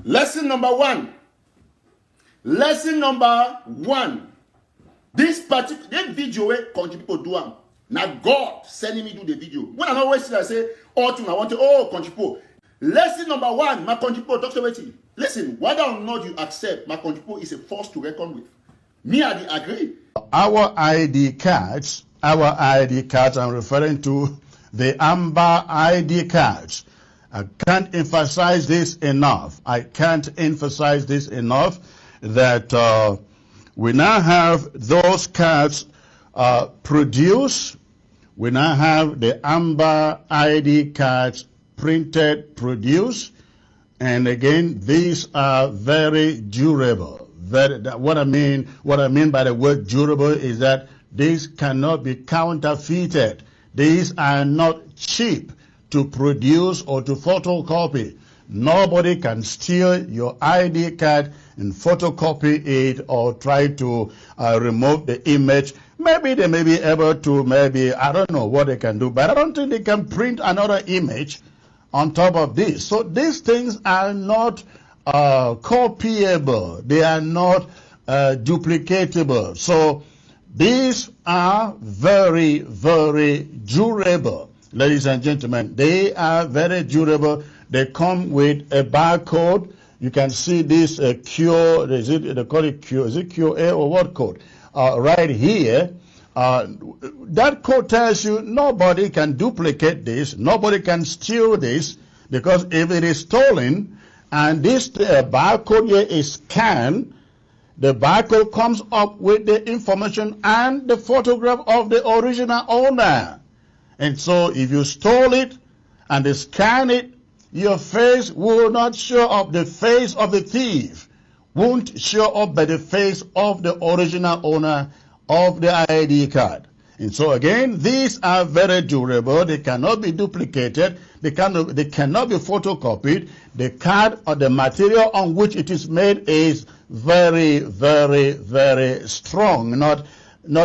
Lesson number one. Lesson number one. This particular video where country people do am. Now God sending me do the video. When I always see, I say, oh, I want to, oh, country people. Lesson number one, my country people talk to me. Listen, whether or not you accept, my country people is a force to reckon with. Me, I agree. Our ID cards, I'm referring to the Amber ID cards. I can't emphasize this enough. That we now have those cards produced. We now have the Amber ID cards printed, produced. And again, these are very durable. What I mean by the word durable is that these cannot be counterfeited. These are not cheap to produce or to photocopy. Nobody can steal your ID card and photocopy it or try to remove the image. Maybe they may be able to, I don't know what they can do, but I don't think they can print another image on top of this. So these things are not copyable. They are not duplicatable. So these are very, very durable. Ladies and gentlemen, they are very durable. They come with a barcode. You can see this QR, they call it QR, is it QA or what code? Right here. That code tells you nobody can duplicate this, nobody can steal this, because if it is stolen and this barcode here is scanned, the barcode comes up with the information and the photograph of the original owner. And so if you stole it and they scan it, your face will not show up. The face of the thief won't show up by the face of the original owner of the ID card. And so again, these are very durable. They cannot be duplicated. They cannot be photocopied. The card or the material on which it is made is very, very, very strong. Not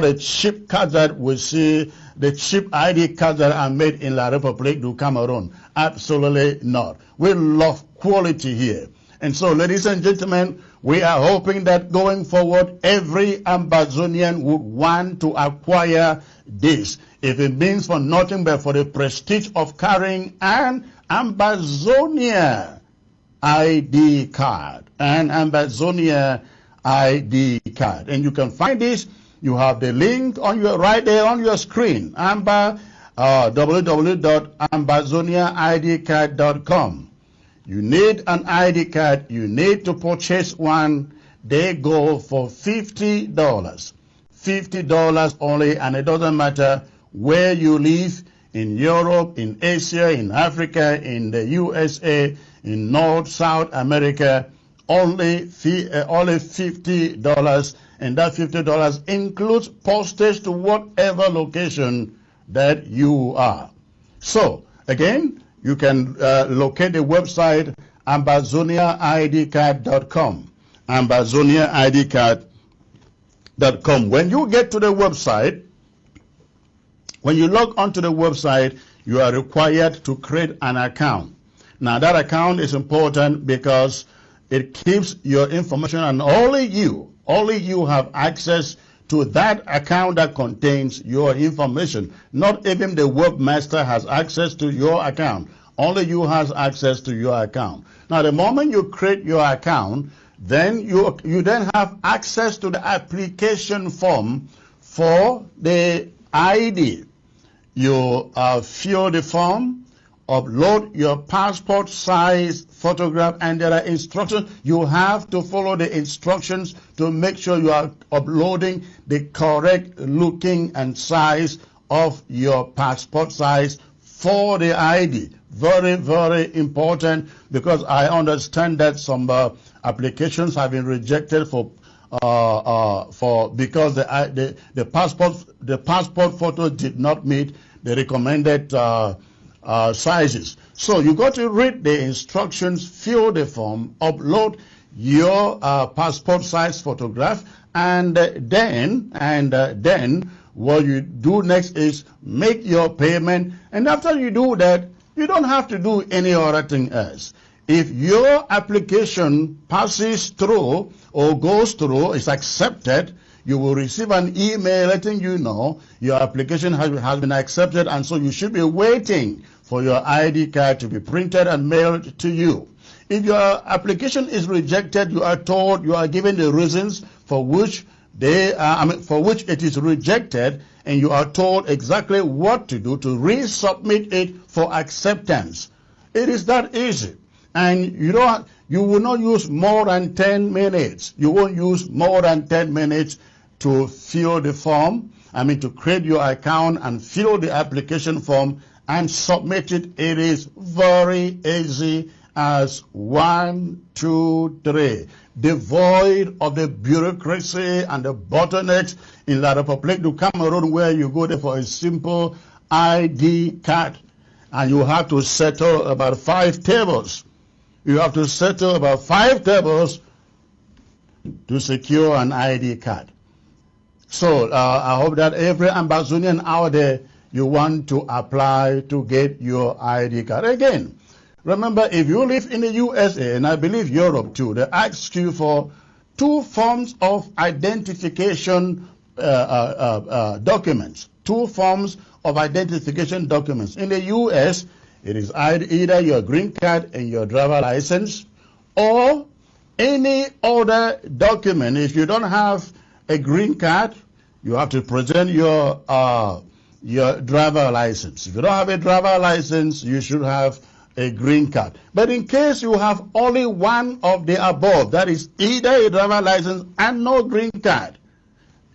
a cheap card that we see, the cheap ID cards that are made in La République du Cameroon. Absolutely not. We love quality here. And so, ladies and gentlemen, we are hoping that going forward, every Ambazonian would want to acquire this, if it means for nothing but for the prestige of carrying an Ambazonia ID card. An Ambazonia ID card. And you can find this. You have the link on your right there on your screen. www.ambazoniaidcard.com. You need an ID card. You need to purchase one. They go for $50. $50 only, and it doesn't matter where you live, in Europe, in Asia, in Africa, in the USA, in North, South America, only $50, and that $50 includes postage to whatever location that you are. So, again, you can locate the website ambazoniaidcard.com. ambazoniaidcard.com. When you get to the website, when you log onto the website, you are required to create an account. Now, that account is important because it keeps your information, and only you have access to that account that contains your information. Not even the webmaster has access to your account. Only you has access to your account. Now, the moment you create your account, then you then have access to the application form for the ID. You fill the form, upload your passport size photograph, and there are instructions. You have to follow the instructions to make sure you are uploading the correct looking and size of your passport size for the ID. Very, very important, because I understand that some applications have been rejected because the passport photo did not meet the recommended sizes. So you got to read the instructions, fill the form, upload your passport size photograph, and then what you do next is make your payment. And after you do that, you don't have to do any other thing else. if your application passes through or goes through, is accepted, you will receive an email letting you know your application has been accepted, and so you should be waiting for your ID card to be printed and mailed to you. If your application is rejected, you are told, you are given the reasons for which it is rejected, and you are told exactly what to do to resubmit it for acceptance. It is that easy. And you will not use more than 10 minutes. You won't use more than 10 minutes to fill the form, to create your account and fill the application form and submit it. It is very easy as 1, 2, 3. Devoid of the bureaucracy and the bottlenecks in La République du Cameroon, where you go there for a simple ID card and you have to settle about 5 tables. You have to settle about 5 tables to secure an ID card. So I hope that every Ambazonian out there, you want to apply to get your ID card. Again, remember, if you live in the USA, and I believe Europe too, they ask you for 2 forms of identification documents. 2 forms of identification documents. In the US, it is either your green card and your driver license, or any other document. If you don't have a green card, you have to present your driver license. If you don't have a driver license, you should have a green card. But in case you have only one of the above, that is either a driver license and no green card,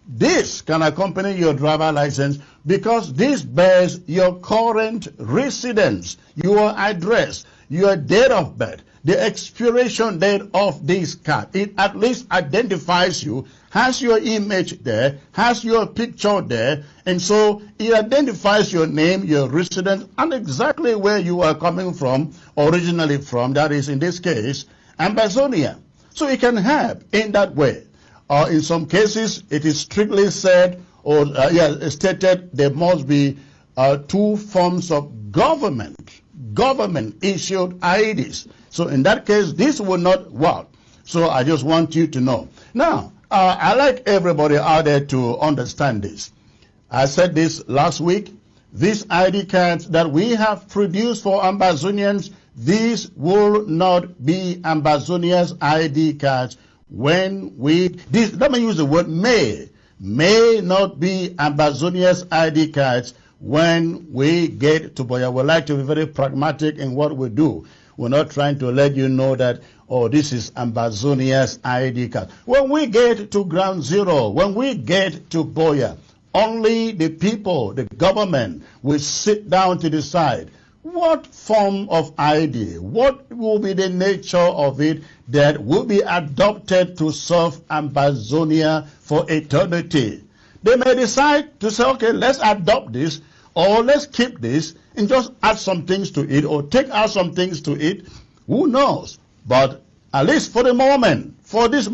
this can accompany your driver license, because this bears your current residence, your address, your date of birth, the expiration date of this card. It at least identifies you, has your image there, has your picture there, and so it identifies your name, your residence, and exactly where you are coming from, originally from, that is in this case, Ambazonia. So it can help in that way. In some cases, it is strictly said, or stated, there must be 2 forms of government issued IDs. So in that case, this will not work. So I just want you to know. Now, I like everybody out there to understand this. I said this last week. These ID cards that we have produced for Ambazonians, these will not be Ambazonia's ID cards when let me use the word may not be Ambazonia's ID cards when we get to Boya. We like to be very pragmatic in what we do. We're not trying to let you know that, oh, this is Ambazonia's ID card. When we get to ground zero, when we get to Boya, only the people, the government, will sit down to decide what form of ID, what will be the nature of it that will be adopted to serve Ambazonia for eternity. They may decide to say, okay, let's adopt this, or let's keep this and just add some things to it, or take out some things to it. Who knows? But at least for the moment, for this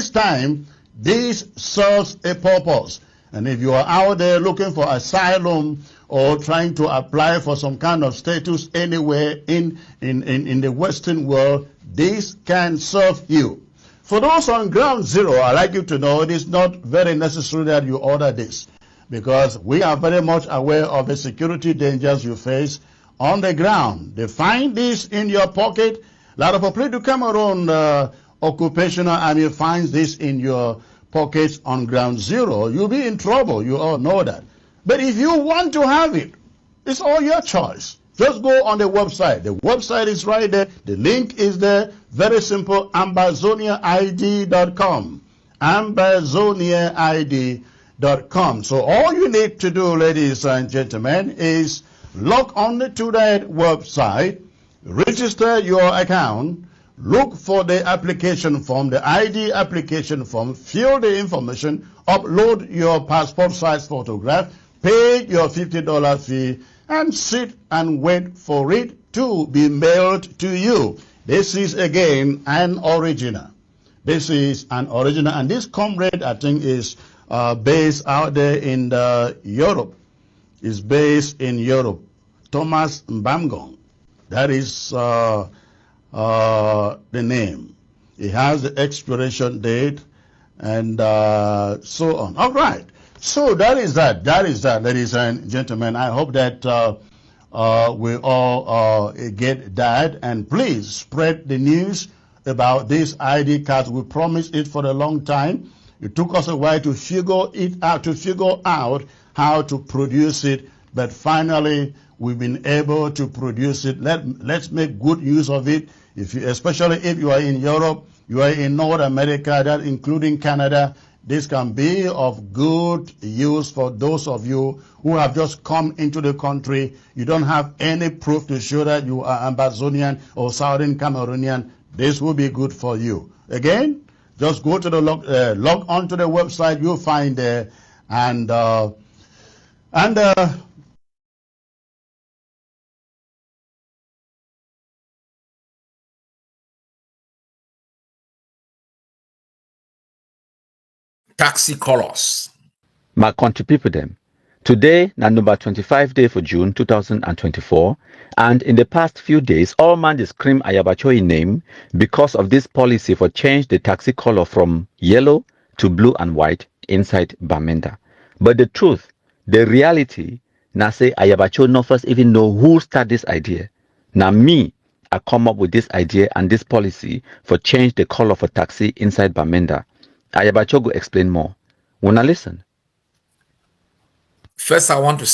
time, this serves a purpose. And if you are out there looking for asylum or trying to apply for some kind of status anywhere in the Western world, this can serve you. For those on ground zero, I'd like you to know it is not very necessary that you order this, because we are very much aware of the security dangers you face on the ground. They find this in your pocket. La République du Cameroon occupational army finds this in your pockets on ground zero. You'll be in trouble. You all know that. But if you want to have it, it's all your choice. Just go on the website. The website is right there. The link is there. Very simple. AmbazoniaID.com. AmbazoniaID.com. So all you need to do, ladies and gentlemen, is log on to that website, register your account, look for the application form, the ID application form, fill the information, upload your passport size photograph, pay your $50 fee, and sit and wait for it to be mailed to you. This is again an original. This is an original, and this comrade, I think, is based out there in Europe. Is based in Europe. Thomas Mbamgong. That is the name. It has the expiration date and so on. All right. So that is that. That is that, ladies and gentlemen. I hope that we all get that. And please spread the news about this ID cards. We promised it for a long time. It took us a while to figure out how to produce it, but finally we've been able to produce it. Let's make good use of it. Especially if you are in Europe, you are in North America, that including Canada, this can be of good use for those of you who have just come into the country. You don't have any proof to show that you are Amazonian or Southern Cameroonian. This will be good for you. Again, just go to the log on to the website. You'll find there and taxi colors. My country people them. Today, na number 25 day for June 2024, and in the past few days, all man dey scream Ayabacho name because of this policy for change the taxi color from yellow to blue and white inside Bamenda. But the truth, the reality, na say Ayabacho no first even know who start this idea. Now me, I come up with this idea and this policy for change the color for taxi inside Bamenda. Ayabacho go explain more. Wanna listen? First, I want to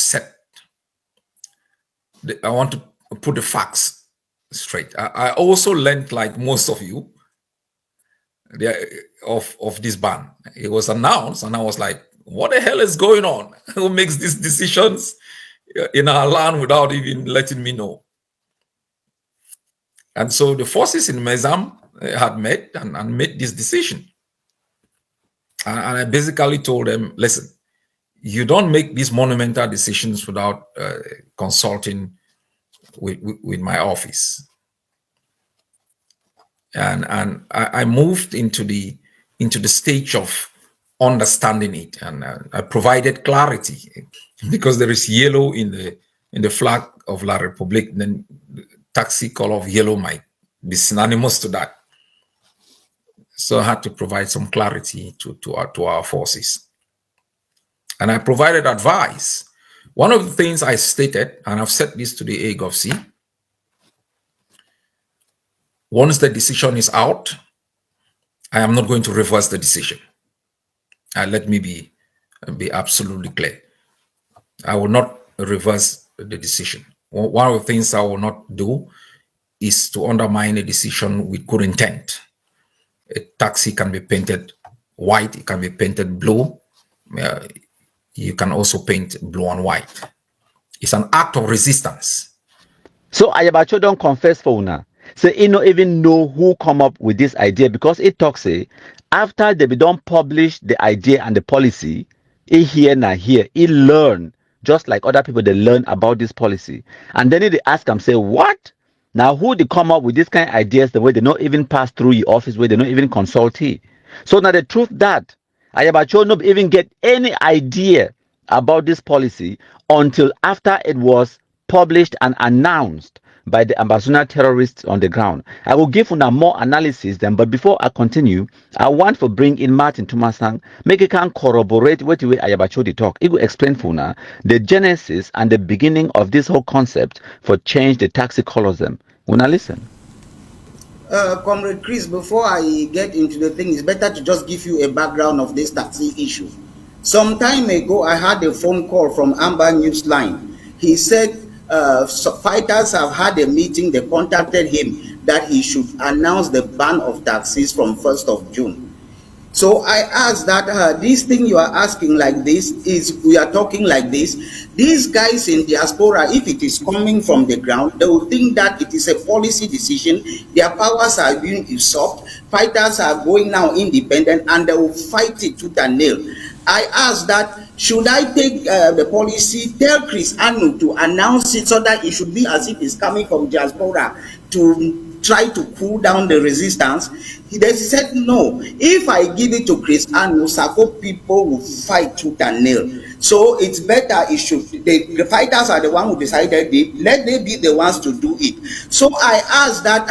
put the facts straight. I also learned, like most of you, of this ban. It was announced, and I was like, "What the hell is going on? Who makes these decisions in our land without even letting me know?" And so the forces in Mezam had met and made this decision. And I basically told them, "Listen, you don't make these monumental decisions without consulting with my office." And I moved into the stage of understanding it, and I provided clarity because there is yellow in the flag of La République. Then the taxi color of yellow might be synonymous to that. So I had to provide some clarity to our forces. And I provided advice. One of the things I stated, and I've said this to the AGOVC, once the decision is out, I am not going to reverse the decision. Let me be absolutely clear. I will not reverse the decision. One of the things I will not do is to undermine a decision with good intent. A taxi can be painted white, it can be painted blue. You can also paint blue and white. It's an act of resistance. So Ayabacho don't confess for una. Say he no even know who come up with this idea, because it talks say after they be done publish the idea and the policy, he hear na hear, he learn just like other people they learn about this policy. And then they ask him, say, what? Now who they come up with this kind of ideas the way they not even pass through your office, where they not even consult he? So now the truth that Ayabacho not even get any idea about this policy until after it was published and announced by the Amazonian terrorists on the ground. I will give una more analysis then, but before I continue, I want to bring in Martin Tumasang, make it can corroborate what the way Ayabacho they talk. He will explain for una the genesis and the beginning of this whole concept for change the taxi colors them. Una listen. Comrade Chris, before I get into the thing, it's better to just give you a background of this taxi issue. Some time ago, I had a phone call from Amber Newsline. He said fighters have had a meeting. They contacted him that he should announce the ban of taxis from 1st of June. So I asked that this thing you are asking like this is, we are talking like this. These guys in diaspora, if it is coming from the ground, they will think that it is a policy decision. Their powers are being usurped. Fighters are going now independent, and they will fight it tooth and nail. I asked that, should I take the policy, tell Chris Anu to announce it so that it should be as if it's coming from diaspora to try to cool down the resistance? He said no. If I give it to Chris Anu, Sako people will fight tooth and nail. So it's better it should, the fighters are the one who decided it, let they be the ones to do it. So I asked that,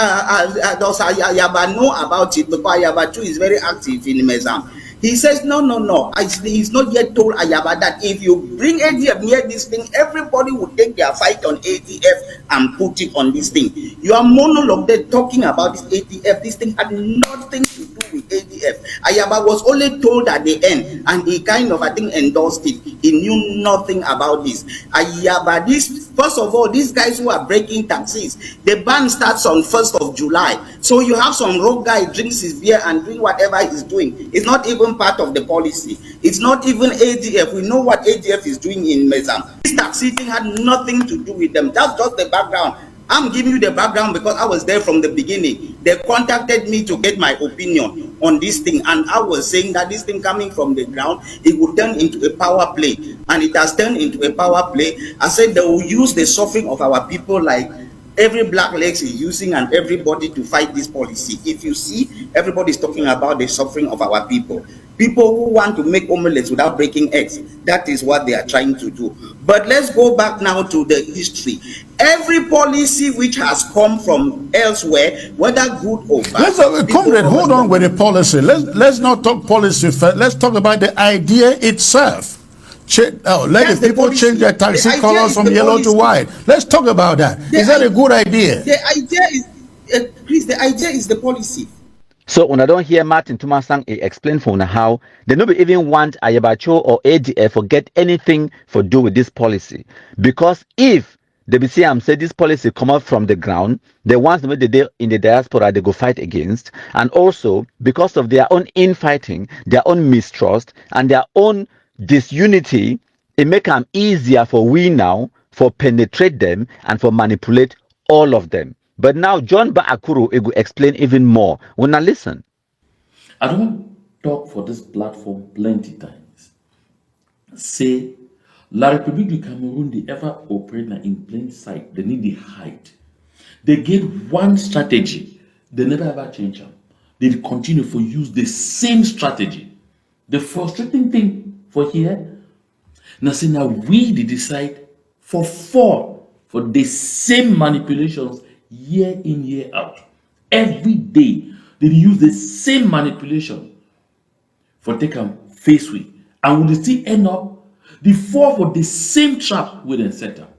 does Ayaba know about it? Because Ayaba too is very active in Mezam. He says, no. He's not yet told Ayaba that if you bring ADF near this thing, everybody will take their fight on ADF and put it on this thing. Your monologue there talking about this ADF, this thing had nothing to do with ADF. Ayaba was only told at the end, and he kind of, I think, endorsed it. He knew nothing about this. Ayaba, first of all, these guys who are breaking taxis, the ban starts on 1st of July. So you have some rogue guy drinks his beer and doing whatever he's doing. It's not even part of the policy. It's not even ADF. We know what ADF is doing in Mezam. This taxi thing had nothing to do with them. That's just the background. I'm giving you the background because I was there from the beginning. They contacted me to get my opinion on this thing, and I was saying that this thing coming from the ground, it would turn into a power play, and it has turned into a power play. I said they will use the suffering of our people like every black legs is using and everybody to fight this policy. If you see, everybody is talking about the suffering of our people. People who want to make omelets without breaking eggs, that is what they are trying to do. But let's go back now to the history. Every policy which has come from elsewhere, whether good or bad. Comrade, hold on with the policy. Let's not talk policy first. Let's talk about the idea itself. Let the people change their taxi colors from yellow to white. Let's talk about that. Is that a good idea? The idea is, Chris, the idea is the policy. So when I don't hear Martin Tumasang explain for una how they don't even want Ayabacho or ADF for get anything for do with this policy. Because if the BCM said this policy come out from the ground, the ones that in the diaspora they go fight against, and also because of their own infighting, their own mistrust, and their own disunity, it make them easier for we now for penetrate them and for manipulate all of them. But now John Baakuru will explain even more. When I listen, I don't talk for this platform plenty times. Say, La République du Cameroun, they ever operate in plain sight. They need the height. They get one strategy. They never ever change them. They continue to use the same strategy. The frustrating thing for here, now say now we decide for the same manipulations year in, year out. Every day, they use the same manipulation for take them face with. And will still end up the fall for the same trap with them set up.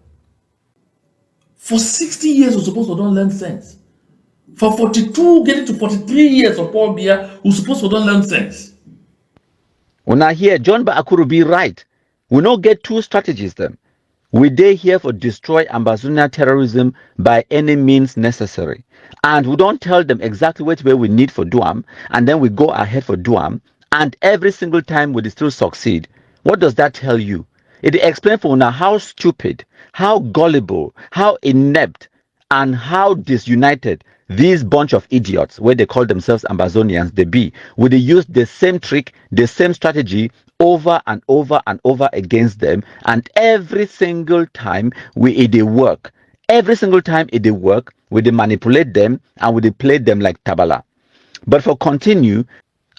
For 60 years, we're supposed to don't learn sense. For 42, getting to 43 years of Paul Biya, we're supposed to don't learn sense. when I hear John Baakuru be right, we not get two strategies then. We dey here for destroy Ambazonian terrorism by any means necessary. And we don't tell them exactly which way we need for Duam, and then we go ahead for Duam, and every single time we still succeed. What does that tell you? It explains for now how stupid, how gullible, how inept, and how disunited these bunch of idiots, where they call themselves Ambazonians, they be. Will they use the same trick, the same strategy over and over and over against them, and every single time it work. Every single time it work, we they manipulate them and we play them like tabala. But for continue,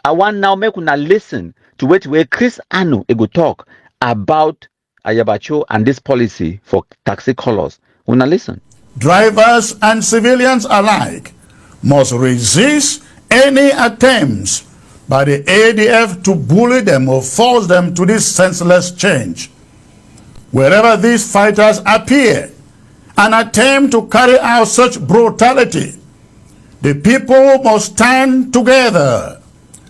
I want now make una listen to where Chris Anu go talk about Ayabacho and this policy for taxi colors. Una listen. Drivers and civilians alike must resist any attempts by the ADF to bully them or force them to this senseless change. Wherever these fighters appear and attempt to carry out such brutality, the people must stand together,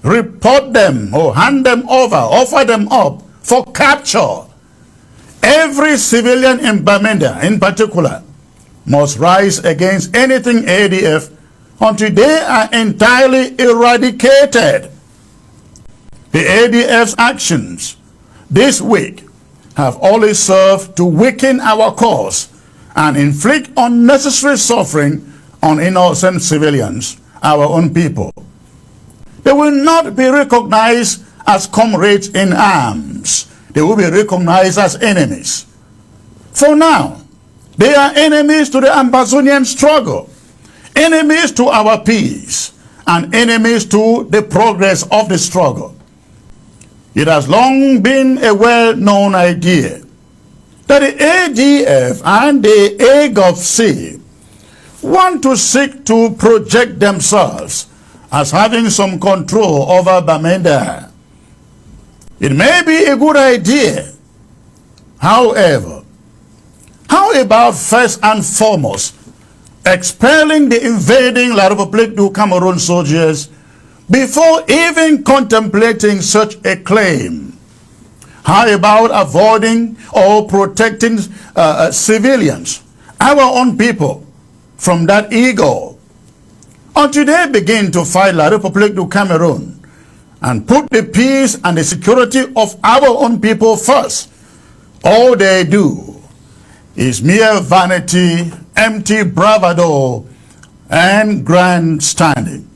report them or hand them over, offer them up for capture. Every civilian in Bamenda in particular must rise against anything ADF until they are entirely eradicated. The ADF's actions this week have only served to weaken our cause and inflict unnecessary suffering on innocent civilians, our own people. They will not be recognized as comrades in arms. They will be recognized as enemies. For now, they are enemies to the Ambazonian struggle, enemies to our peace, and enemies to the progress of the struggle. It has long been a well-known idea that the ADF and the AGOVC want to seek to project themselves as having some control over Bamenda. It may be a good idea. However, how about first and foremost expelling the invading La République du Cameroon soldiers before even contemplating such a claim? How about avoiding or protecting civilians, our own people, from that ego? Until they begin to fight La République du Cameroon and put the peace and the security of our own people first, all they do is mere vanity, empty bravado, and grandstanding.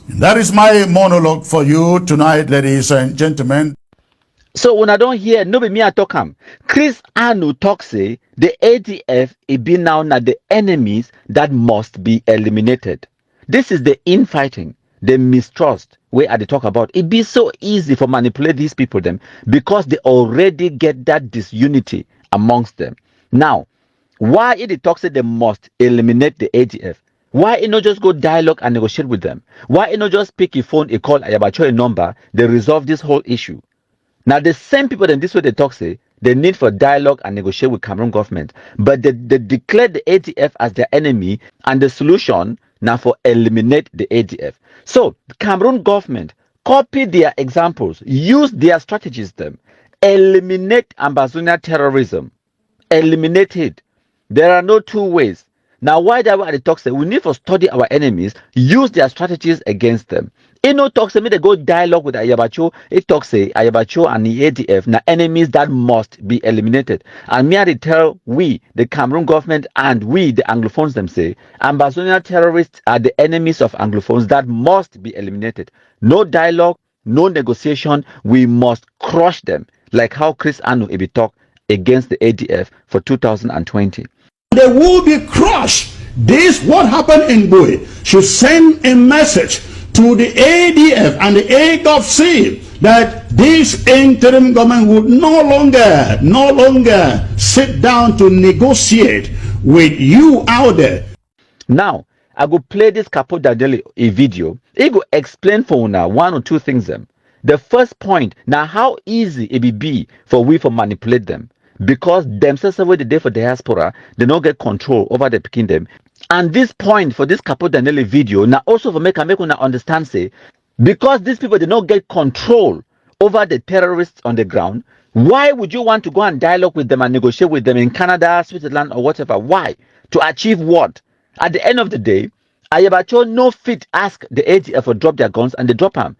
And that is my monologue for you tonight, ladies and gentlemen. So when I don't hear, no be me I talk am. Chris Anu talk say the ADF be now the enemies that must be eliminated. This is the infighting, the mistrust where I talk about. It be so easy for manipulate these people them because they already get that disunity amongst them. Now, why it talks say they must eliminate the ADF? Why it not just go dialogue and negotiate with them? Why it not just pick a phone, a call, a number, they resolve this whole issue? Now, the same people in this way they talk say they need for dialogue and negotiate with Cameroon government, but they declare the ADF as their enemy, and the solution now for eliminate the ADF. So Cameroon government copy their examples, use their strategies, them eliminate Ambazonia terrorism, eliminate it. There are no two ways. Now, why that way they talk say we need to study our enemies, use their strategies against them. It no talk say me they go dialogue with Ayabacho. It talk say Ayabacho and the ADF na enemies that must be eliminated. And me I tell we the Cameroon government and we the Anglophones them say Ambazonia terrorists are the enemies of Anglophones that must be eliminated. No dialogue, no negotiation. We must crush them like how Chris Anu Ebi talk against the ADF for 2020. They will be crushed. This, what happened in Bui, should send a message to the ADF and the AGOVC that this interim government would no longer sit down to negotiate with you out there. Now, I go play this Capo Dadeli a video. It go explain for una one or two things them. The first point, now how easy it be for we to manipulate them. Because themselves over the day for diaspora, they don't get control over the kingdom. And this point for this Capo Daniele video, now also for make una understand say, because these people did not get control over the terrorists on the ground, why would you want to go and dialogue with them and negotiate with them in Canada, Switzerland, or whatever? Why? To achieve what? At the end of the day, Ayabacho no fit ask the ADF for drop their guns and they drop them.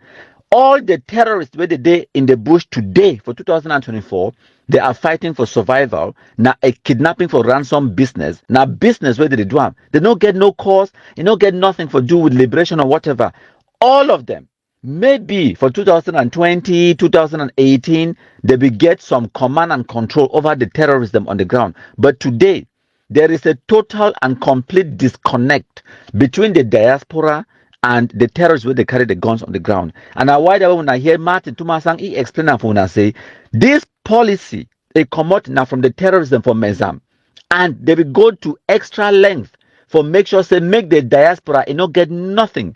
All the terrorists where they in the bush today for 2024, they are fighting for survival. Now a kidnapping for ransom business. Now business where they do them. They don't get no cause, they don't get nothing for do with liberation or whatever. All of them, maybe for 2020, 2018, they will get some command and control over the terrorism on the ground. But today, there is a total and complete disconnect between the diaspora and the terrorists where they carry the guns on the ground. And now why when I hear Martin Tumasang he explain that for when I say this policy they come out now from the terrorism for Mezam, and they will go to extra length for make sure say make the diaspora not get nothing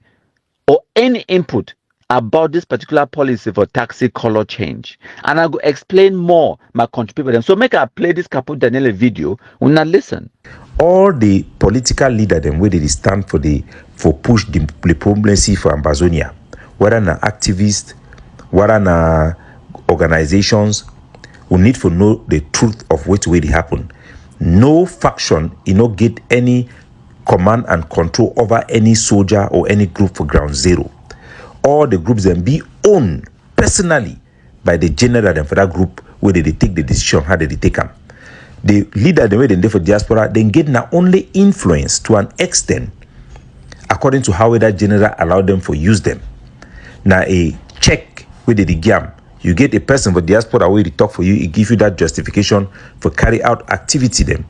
or any input about this particular policy for taxi color change. And I go explain more my country people. So make I play this Capo Daniele video when I listen. All the political leaders them where they stand for push the diplomacy for Ambazonia, whether na activists, whether na organizations, who need to know the truth of what way they happen. No faction, get any command and control over any soldier or any group for ground zero. All the groups then be owned personally by the general and for that group where they take the decision, how they take them. The leader, the way they for diaspora, they get not only influence to an extent, according to how that general allowed them to use them. Now a check with the gam, you get a person for diaspora where they talk for you, it give you that justification for carry out activity them.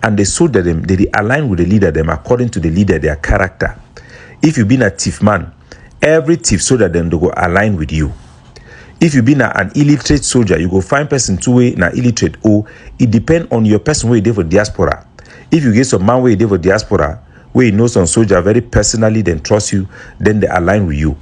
And they soldier them, they align with the leader them according to the leader, their character. If you been a thief man, every thief soldier them they go align with you. If you be na an illiterate soldier, you go find person two way na illiterate. Or it depend on your person where you dey for diaspora. If you get some man where you dey for diaspora, where you know some soldier very personally, then trust you, then they align with you.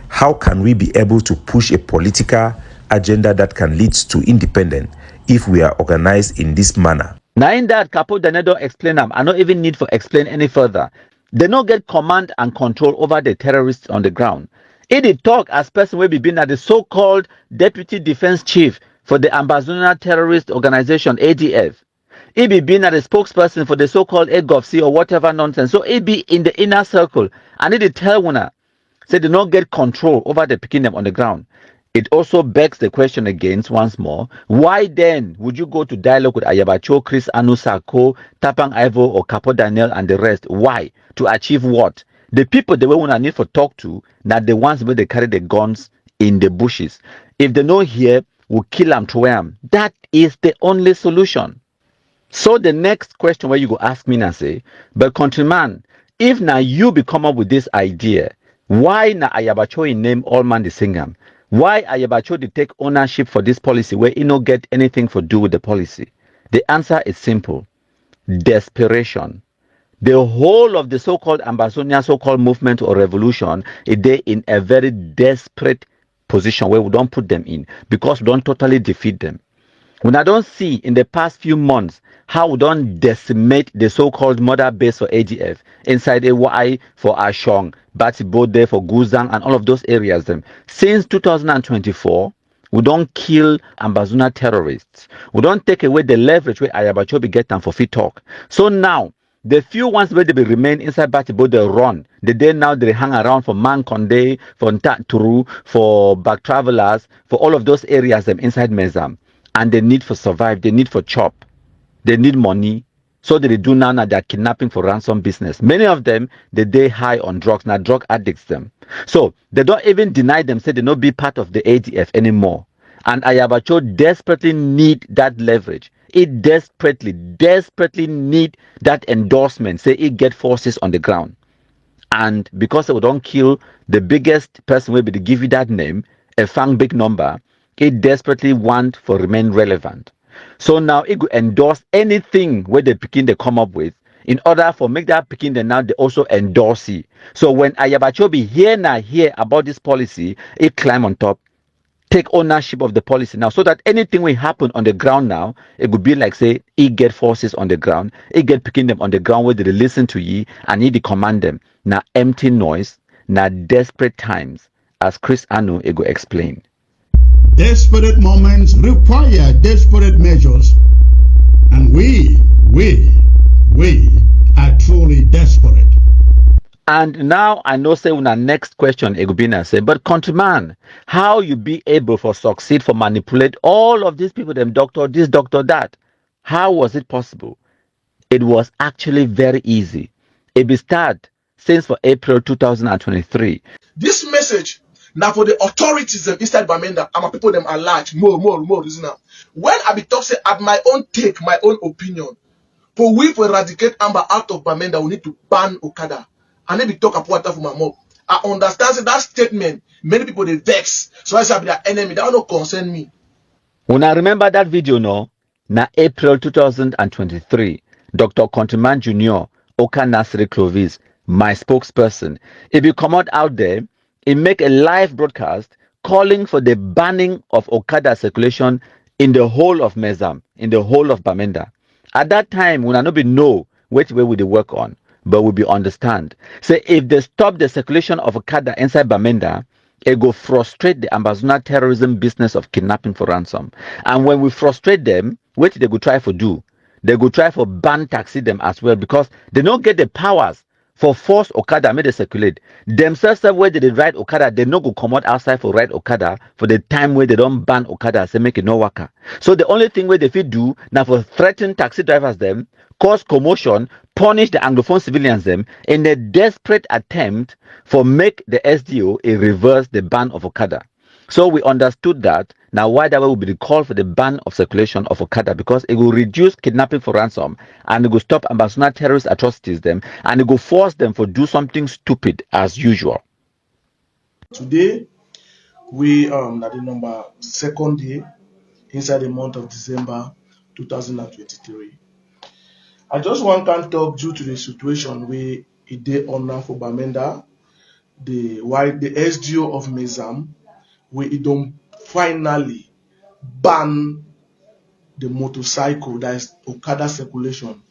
How can we be able to push a political agenda that can lead to independence if we are organized in this manner? Now in that, Capo Danedo explain them. I don't even need to explain any further. They don't get command and control over the terrorists on the ground. It did talk as person will be been at the so-called deputy defense chief for the Ambazonia terrorist organization ADF. It be being at the spokesperson for the so-called EGOFC or whatever nonsense. So it be in the inner circle, and it did tell una say they don't get control over the picking them on the ground. It also begs the question again once more, why then would you go to dialogue with Ayabacho, Chris Anusako, Tapang Ivo, or Capo Daniel and the rest? Why? To achieve what? The people they will need for talk to, not the ones where they carry the guns in the bushes. If they know here, we'll kill them to them. That is the only solution. So the next question where you go ask me now say, but countryman, if now you be come up with this idea, why na Ayabacho in name all man the singer? Why Ayabacho they take ownership for this policy where he no get anything for do with the policy? The answer is simple. Desperation. The whole of the so-called Ambazonia so-called movement or revolution is they in a very desperate position where we don't put them in because we don't totally defeat them. When I don't see in the past few months how we don't decimate the so-called mother base for ADF inside AY for Ashong, Batibode for Guzang and all of those areas. Since 2024, we don't kill Ambazuna terrorists. We don't take away the leverage where Ayabacho be get them for free talk. So now, the few ones where they be remain inside Batibode, they run. The day now they hang around for Mankonde, for Ntaturu, for back travelers, for all of those areas inside Mezam. And they need for survive, they need for chop, they need money. So they do now they're kidnapping for ransom business. Many of them, they high on drugs, now drug addicts them. So they don't even deny them, say they not be part of the ADF anymore. And Ayabacho desperately need that leverage. It desperately need that endorsement, say it get forces on the ground. And because they don't kill the biggest person will be to give you that name, a fang big number, it desperately want for remain relevant. So now it could endorse anything where the Pekin they come up with in order for make that Pekin then now they also endorse it. So when Ayabacho be hear about this policy, it climb on top, take ownership of the policy now so that anything will happen on the ground now, it would be like say it get forces on the ground, it get picking them on the ground where they listen to ye and he command them. Now empty noise, now desperate times, as Chris Anu it go explain. Desperate moments require desperate measures, and we are truly desperate. And now I know say una next question Egubina say, but countryman, how you be able for succeed for manipulate all of these people, them doctor this, doctor that? How was it possible? It was actually very easy. It be start since for April 2023. This message now for the authorities inside Bamenda, and my people them are large, more reason now. When I be talk say at my own take, my own opinion, for we to eradicate Amber out of Bamenda, we need to ban Okada. And then be talk about that for my mom. I understand that statement. Many people they vex, so I shall be their enemy. That will not concern me. When I remember that video, no, na April 2023, Dr. Countryman Jr. Oka Nasri Clovis, my spokesperson, if you come out there, he make a live broadcast calling for the banning of Okada circulation in the whole of Mezam, in the whole of Bamenda. At that time, when I not be know which way would they work on, but we be understand. Say if they stop the circulation of Okada inside Bamenda, it go frustrate the Ambazuna terrorism business of kidnapping for ransom. And when we frustrate them, what they go try for do? They go try for ban taxi them as well because they don't get the powers for force Okada make they circulate. Themselves where they ride Okada, they no go come out outside for ride Okada for the time where they don't ban Okada, say make it no worker. So the only thing where they fit do now for threaten taxi drivers them, cause commotion, punish the Anglophone civilians them in a desperate attempt for make the SDO a reverse the ban of Okada. So we understood that now why that would be the call for the ban of circulation of Okada because it will reduce kidnapping for ransom and it will stop Ambazuna terrorist atrocities them and it will force them for do something stupid as usual. Today, We na the number second day inside the month of December 2023. I just want to talk due to the situation where it dey on now for Bamenda, the SGO of Mezam, where it don't finally ban the motorcycle, that is Okada circulation